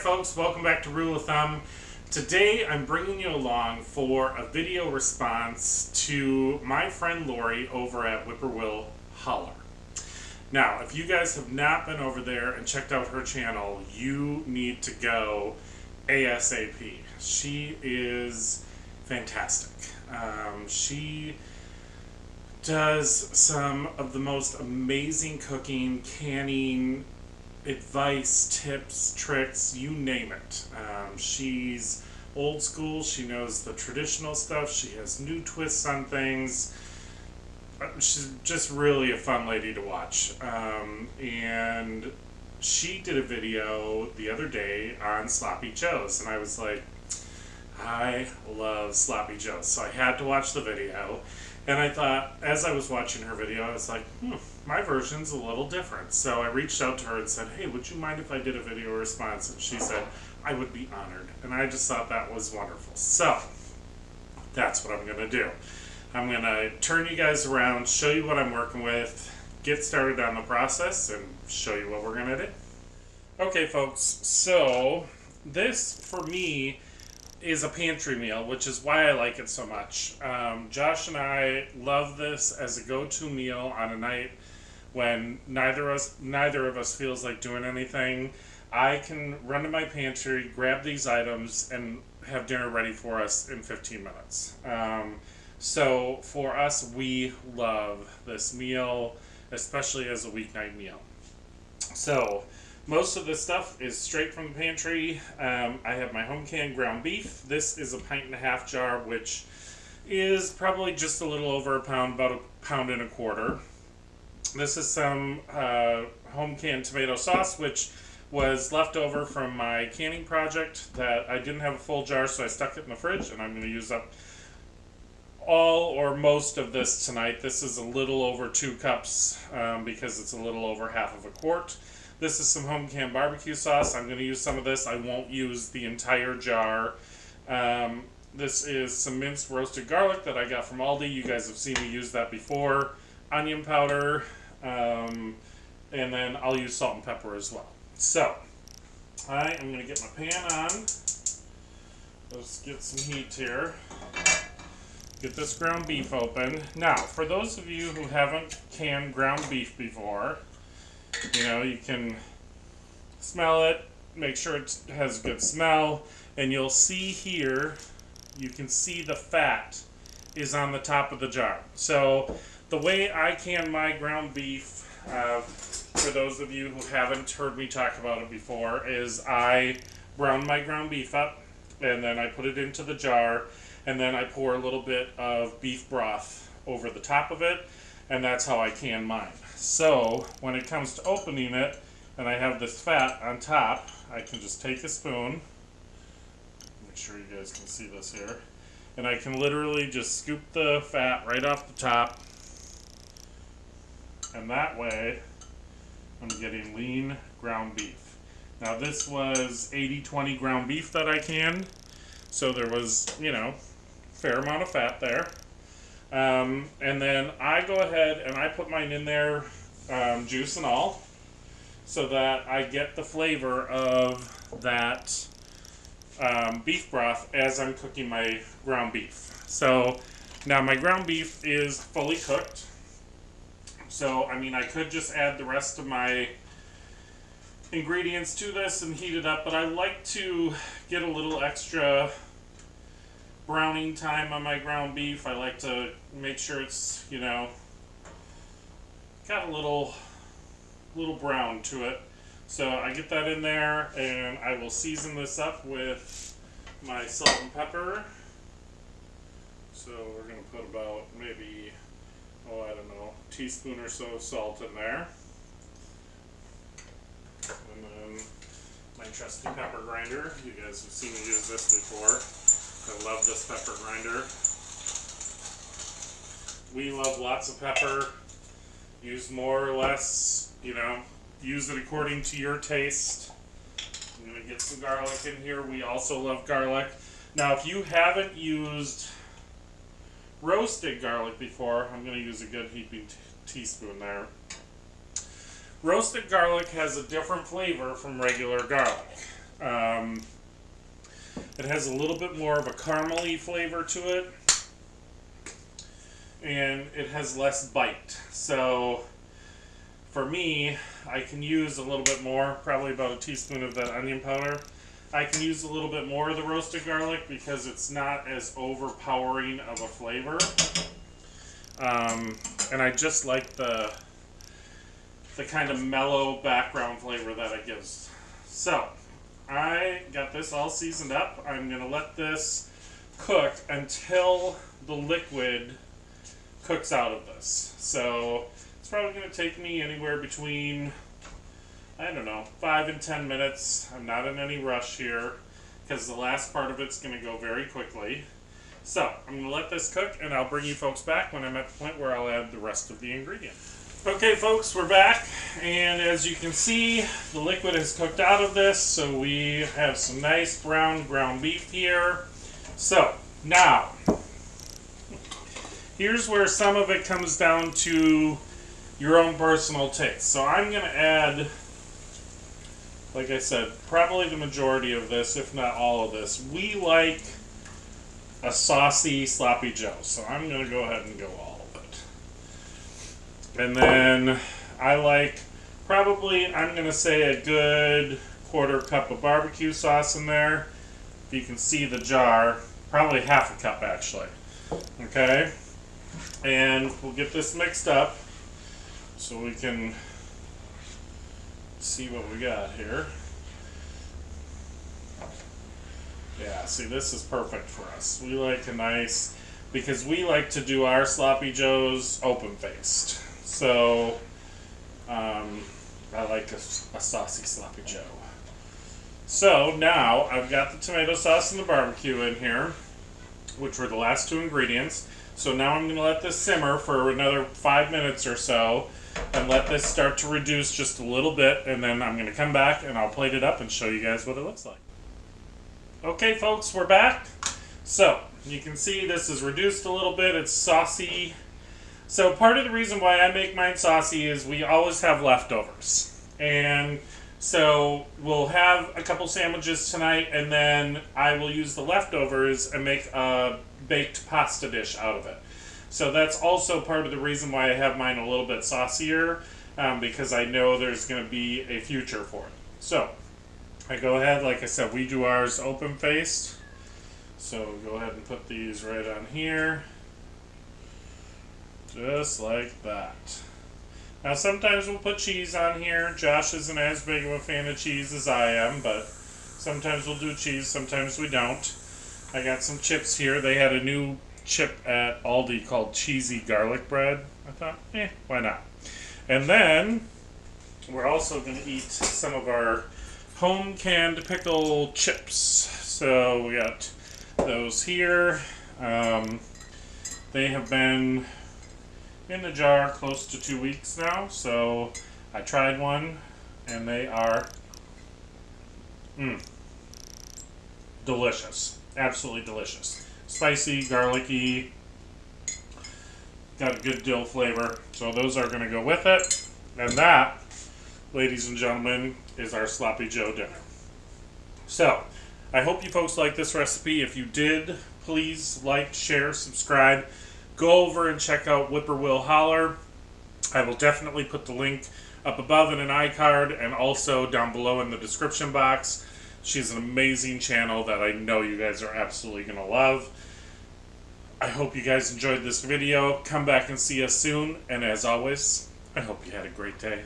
folks, welcome back to Rule of Thumb. Today I'm bringing you along for a video response to my friend Lori over at Whippoorwill Holler. Now, if you guys have not been over there and checked out her channel, you need to go ASAP. She is fantastic. She does some of the most amazing cooking, canning, advice, tips, tricks, you name it. She's old school, she knows the traditional stuff, she has new twists on things. She's just really a fun lady to watch. And she did a video the other day on Sloppy Joes, and I was like, I love Sloppy Joes, so I had to watch the video. And I thought, as I was watching her video, I was like, my version's a little different. So I reached out to her and said, hey, would you mind if I did a video response? And she said, I would be honored. And I just thought that was wonderful. So that's what I'm going to do. I'm going to turn you guys around, show you what I'm working with, get started on the process, and show you what we're going to do. Okay, folks, so this, for me, is a pantry meal, which is why I like it so much. Josh and I love this as a go-to meal on a night when neither of us feels like doing anything. I can run to my pantry, grab these items, and have dinner ready for us in 15 minutes. So for us, we love this meal, especially as a weeknight meal. So most of this stuff is straight from the pantry. I have my home canned ground beef. This is a 1.5 pint jar, which is probably just a little over a pound, about 1.25 pounds. This is some home canned tomato sauce, which was left over from my canning project that I didn't have a full jar, so I stuck it in the fridge, and I'm going to use up all or most of this tonight. This is a little over 2 cups because it's a little over half of a quart. This is some home canned barbecue sauce. I'm going to use some of this. I won't use the entire jar. This is some minced roasted garlic that I got from Aldi. You guys have seen me use that before. Onion powder. And then I'll use salt and pepper as well. So, I am going to get my pan on. Let's get some heat here. Get this ground beef open. Now, for those of you who haven't canned ground beef before, you can smell it, make sure it has a good smell, and you'll see here, you can see the fat is on the top of the jar. So the way I can my ground beef, for those of you who haven't heard me talk about it before, is I brown my ground beef up, and then I put it into the jar, and then I pour a little bit of beef broth over the top of it, and that's how I can mine. So when it comes to opening it, and I have this fat on top, I can just take a spoon, make sure you guys can see this here, and I can literally just scoop the fat right off the top, and that way I'm getting lean ground beef. Now this was 80-20 ground beef that I canned, so there was, fair amount of fat there. And then I go ahead and I put mine in there, juice and all, so that I get the flavor of that beef broth as I'm cooking my ground beef. So now my ground beef is fully cooked. So, I could just add the rest of my ingredients to this and heat it up, but I like to get a little extra browning time on my ground beef. I like to make sure it's, got a little brown to it. So I get that in there, and I will season this up with my salt and pepper. So we're going to put about maybe, a teaspoon or so of salt in there. And then my trusty pepper grinder. You guys have seen me use this before. I love this pepper grinder. We love lots of pepper. Use more or less, use it according to your taste. I'm going to get some garlic in here. We also love garlic. Now, if you haven't used roasted garlic before, I'm going to use a good heaping teaspoon there. Roasted garlic has a different flavor from regular garlic. It has a little bit more of a caramely flavor to it, and it has less bite. So for me, I can use a little bit more, probably about a teaspoon of that onion powder. I can use a little bit more of the roasted garlic because it's not as overpowering of a flavor. And I just like the kind of mellow background flavor that it gives. So I got this all seasoned up. I'm going to let this cook until the liquid cooks out of this. So it's probably going to take me anywhere between, I don't know, 5 and 10 minutes. I'm not in any rush here because the last part of it's going to go very quickly. So I'm going to let this cook, and I'll bring you folks back when I'm at the point where I'll add the rest of the ingredients. Okay folks, we're back, and as you can see, the liquid has cooked out of this, so we have some nice brown ground beef here. So now, here's where some of it comes down to your own personal taste. So I'm going to add, like I said, probably the majority of this, if not all of this. We like a saucy sloppy joe, so I'm going to go ahead and go all of it. And then I like probably, I'm going to say, a good quarter cup of barbecue sauce in there. If you can see the jar, probably half a cup actually. Okay? And we'll get this mixed up so we can see what we got here. Yeah, see, this is perfect for us. We like a nice, because we like to do our sloppy joes open-faced. So, I like a saucy sloppy joe. So now I've got the tomato sauce and the barbecue in here, which were the last two ingredients. So now I'm going to let this simmer for another 5 minutes or so and let this start to reduce just a little bit, and then I'm going to come back and I'll plate it up and show you guys what it looks like. Okay folks, we're back. So you can see this is reduced a little bit. It's saucy. So part of the reason why I make mine saucy is we always have leftovers. And so we'll have a couple sandwiches tonight, and then I will use the leftovers and make a baked pasta dish out of it. So that's also part of the reason why I have mine a little bit saucier, because I know there's going to be a future for it. So I go ahead, like I said, we do ours open-faced. So go ahead and put these right on here. Just like that. Now sometimes we'll put cheese on here. Josh isn't as big of a fan of cheese as I am, but sometimes we'll do cheese, sometimes we don't. I got some chips here. They had a new chip at Aldi called cheesy garlic bread. I thought, why not? And then we're also going to eat some of our home canned pickle chips. So we got those here. They have been in the jar close to 2 weeks now, so I tried one and they are delicious. Absolutely delicious. Spicy, garlicky, got a good dill flavor, so those are going to go with it. And that, ladies and gentlemen, is our sloppy joe dinner. So I hope you folks like this recipe. If you did, please like, share, subscribe. Go over and check out Whippoorwill Holler. I will definitely put the link up above in an iCard and also down below in the description box. She's an amazing channel that I know you guys are absolutely going to love. I hope you guys enjoyed this video. Come back and see us soon. And as always, I hope you had a great day.